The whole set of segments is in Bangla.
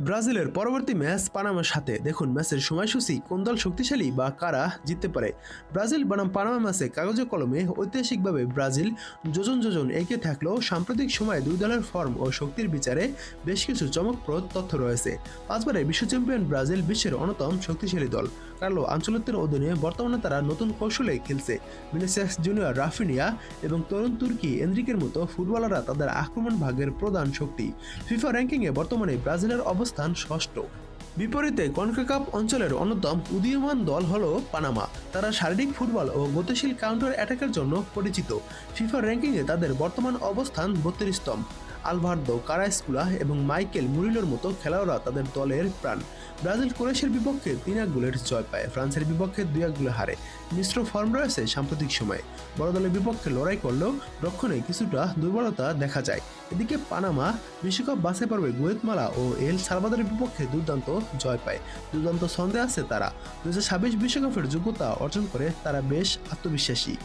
ব্রাজিলের পরবর্তী ম্যাচ পানামার সাথে। দেখুন ম্যাচের সময়সূচি, কোন দল শক্তিশালী বা কারা জিততে পারে। ব্রাজিল বনাম পানামা ম্যাচে কাগজে কলমে ঐতিহাসিকভাবে ব্রাজিল যোজন যোজন এগিয়ে থাকলেও সাম্প্রতিক সময়ে দুই দলের ফর্ম ও শক্তির বিচারে বেশ কিছু চমকপ্রদ তথ্য রয়েছে। পাঁচবারের বিশ্ব চ্যাম্পিয়ন ব্রাজিল বিশ্বের অন্যতম শক্তিশালী দল। কার্লো আঞ্চলত্বের অধীনে বর্তমানে তারা নতুন কৌশলে খেলছে। ভিনিসিয়াস জুনিয়র, রাফিনিয়া এবং তরুণ তুর্কি এনরিকের মতো ফুটবলাররা তাদের আক্রমণ ভাগের প্রধান শক্তি। ফিফা র্যাঙ্কিংয়ে বর্তমানে ব্রাজিলের অবস্থান ষষ্ঠ। বিপরীতে কনকাকাফ অঞ্চলের অন্যতম উদীয়মান দল হল পানামা। তারা শারীরিক ফুটবল ও গতিশীল কাউন্টার অ্যাটাকের জন্য পরিচিত। ফিফা র্যাঙ্কিংয়ে তাদের বর্তমান অবস্থান 32তম। আলভার্দো কারাস্কুলা এবং মাইকেল মুরিলোর মতো খেলোয়াড়রা তাদের দলের প্রাণ। ব্রাজিল ক্রোয়েশিয়ার বিপক্ষে 3-1 গোলের জয় পায়, ফ্রান্সের বিপক্ষে 2-1 গোলে হারে। মিশ্র ফর্ম রয়েছে সাম্প্রতিক সময়ে। বড় দলের বিপক্ষে লড়াই করলেও রক্ষণে কিছুটা দুর্বলতা দেখা যায়। এদিকে পানামা বিশ্বকাপ বাছাই পর্বে গুয়েতমালা ও এল সালভাদরের বিপক্ষে দুর্দান্ত জয় পায়। দুর্দান্ত ছন্দে আছে তারা। 2026 বিশ্বকাপের যোগ্যতা অর্জন করে তারা বেশ আত্মবিশ্বাসী।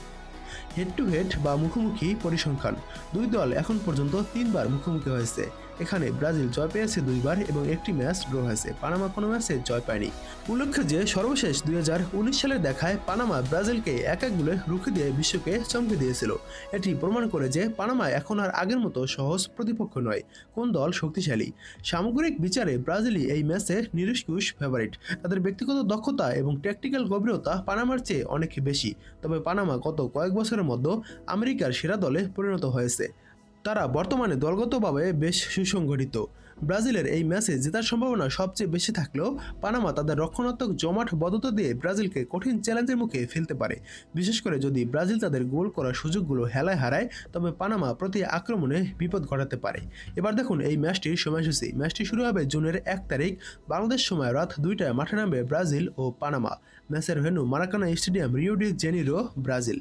হেড টু হেড বা মুখোমুখি পরিসংখ্যান, দুই দল এখন পর্যন্ত 3বার মুখোমুখি হয়েছে। এখানে ব্রাজিল জয় পেয়েছে 2বার এবং একটি ম্যাচ ড্র হয়েছে। পানামা কোনো ম্যাচে জয় পায়নি। উল্লেখ্য যে সর্বশেষ 2019 সালে দেখায় পানামা ব্রাজিলকে 1-1 গোলে রুখে দিয়ে বিশ্বকে চমকে দিয়েছিল। এটি প্রমাণ করে যে পানামা এখন আর আগের মতো সহজ প্রতিপক্ষ নয়। কোন দল শক্তিশালী? সামগ্রিক বিচারে ব্রাজিলই এই ম্যাচে নিরঙ্কুশ ফেভারিট। তাদের ব্যক্তিগত দক্ষতা এবং ট্যাকটিক্যাল গভীরতা পানামার চেয়ে অনেক বেশি। তবে পানামা গত কয়েক বছরের মধ্যে আমেরিকার সেরা দলে পরিণত হয়েছে। তারা বর্তমানে দলগতভাবে বেশ সুসংগঠিত। ব্রাজিলের এই ম্যাচে জেতার সম্ভাবনা সবচেয়ে বেশি থাকলেও পানামা তাদের রক্ষণাত্মক জমাট বদ্ধতা দিয়ে ব্রাজিলকে কঠিন চ্যালেঞ্জের মুখে ফেলতে পারে। বিশেষ করে যদি ব্রাজিল তাদের গোল করার সুযোগগুলো হেলায় হারায়, তবে পানামা প্রতি আক্রমণে বিপদ ঘটাতে পারে। এবার দেখুন এই ম্যাচটির সময়সূচি। ম্যাচটি শুরু হবে জুনের 1 তারিখ বাংলাদেশ সময় রাত 2টায়। মাঠে নামবে ব্রাজিল ও পানামা। ম্যাচের venue মারাকানা stadium, Rio de Janeiro, Brazil.